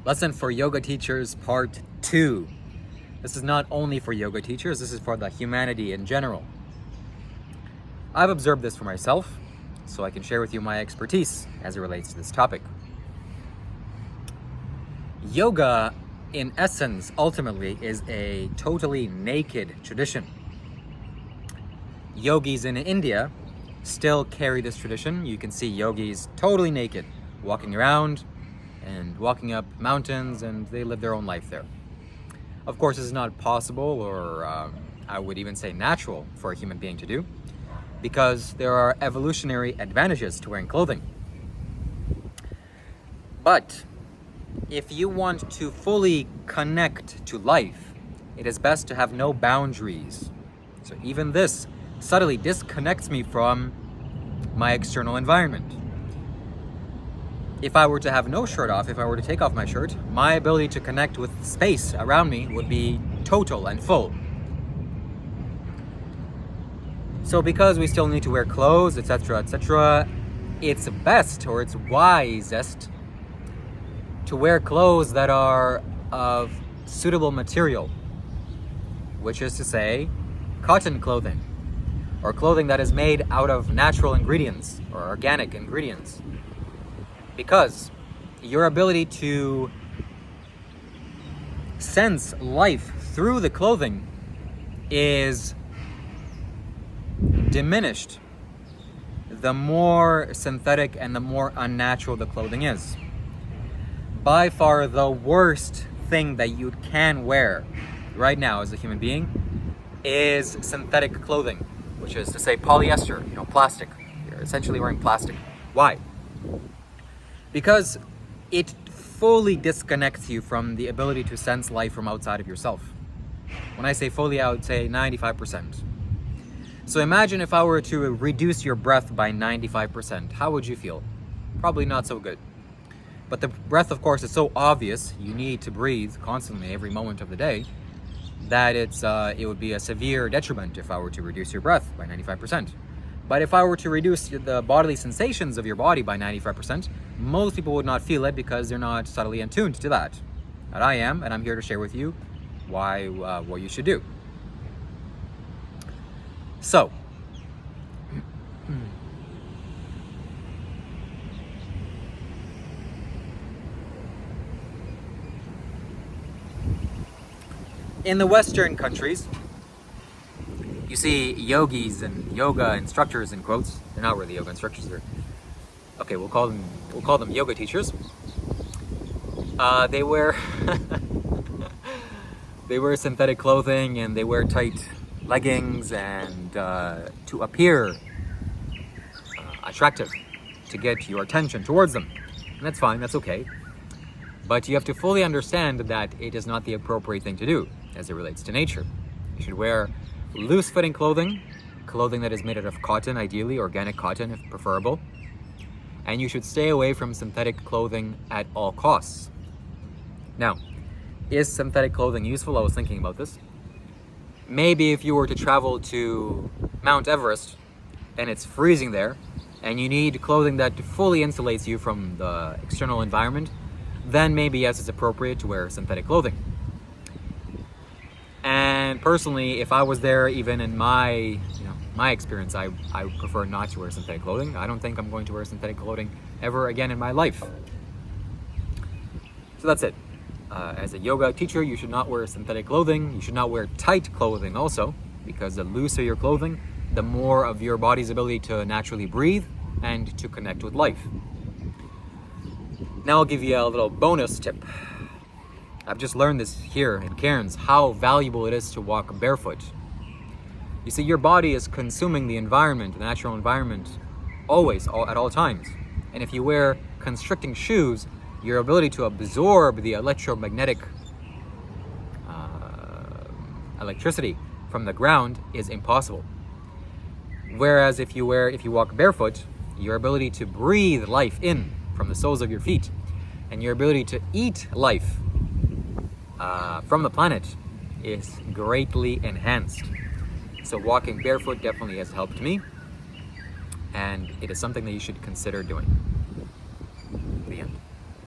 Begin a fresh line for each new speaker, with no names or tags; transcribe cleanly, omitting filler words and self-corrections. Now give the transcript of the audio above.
Lesson for Yoga Teachers Part 2. This is not only for yoga teachers, this is for the humanity in general. I've observed this for myself, so I can share with you my expertise as it relates to this topic. Yoga, in essence, ultimately, is a totally naked tradition. Yogis in India still carry this tradition. You can see yogis totally naked, walking around and walking up mountains, and they live their own life there. Of course, this is not possible, or I would even say natural, for a human being to do, because there are evolutionary advantages to wearing clothing. But if you want to fully connect to life, it is best to have no boundaries. So even this subtly disconnects me from my external environment. If I were to have no shirt off, if I were to take off my shirt, my ability to connect with space around me would be total and full. So because we still need to wear clothes, etc., it's best, or it's wisest, to wear clothes that are of suitable material, which is to say, cotton clothing, or clothing that is made out of natural ingredients or organic ingredients. Because your ability to sense life through the clothing is diminished the more synthetic and the more unnatural the clothing is. By far the worst thing that you can wear right now as a human being is synthetic clothing, which is to say polyester, plastic. You're essentially wearing plastic. Why? Because it fully disconnects you from the ability to sense life from outside of yourself. When I say fully, I would say 95%. So imagine if I were to reduce your breath by 95%, how would you feel? Probably not so good. But the breath, of course, is so obvious, you need to breathe constantly every moment of the day, that it would be a severe detriment if I were to reduce your breath by 95%. But if I were to reduce the bodily sensations of your body by 95%, most people would not feel it because they're not subtly attuned to that. And I am, and I'm here to share with you what you should do. So, in the Western countries, you see yogis and yoga instructors in quotes. They're not really yoga instructors. We'll call them yoga teachers. They wear they wear synthetic clothing, and they wear tight leggings, and to appear attractive, to get your attention towards them. And that's fine, that's okay. But you have to fully understand that it is not the appropriate thing to do as it relates to nature. You should wear loose-fitting clothing that is made out of cotton, ideally organic cotton if preferable. And you should stay away from synthetic clothing at all costs. Now, is synthetic clothing useful? I was thinking about this. Maybe if you were to travel to Mount Everest and it's freezing there, and you need clothing that fully insulates you from the external environment, then maybe yes, it's appropriate to wear synthetic clothing. And personally, if I was there, even in my experience, I prefer not to wear synthetic clothing. I don't think I'm going to wear synthetic clothing ever again in my life. So that's it. As a yoga teacher, you should not wear synthetic clothing. You should not wear tight clothing also, because the looser your clothing, the more of your body's ability to naturally breathe and to connect with life. Now I'll give you a little bonus tip. I've just learned this here in Cairns, how valuable it is to walk barefoot. You see, your body is consuming the environment, the natural environment, always, at all times. And if you wear constricting shoes, your ability to absorb the electromagnetic electricity from the ground is impossible. Whereas if you walk barefoot, your ability to breathe life in from the soles of your feet, and your ability to eat life from the planet is greatly enhanced. So walking barefoot definitely has helped me, and it is something that you should consider doing.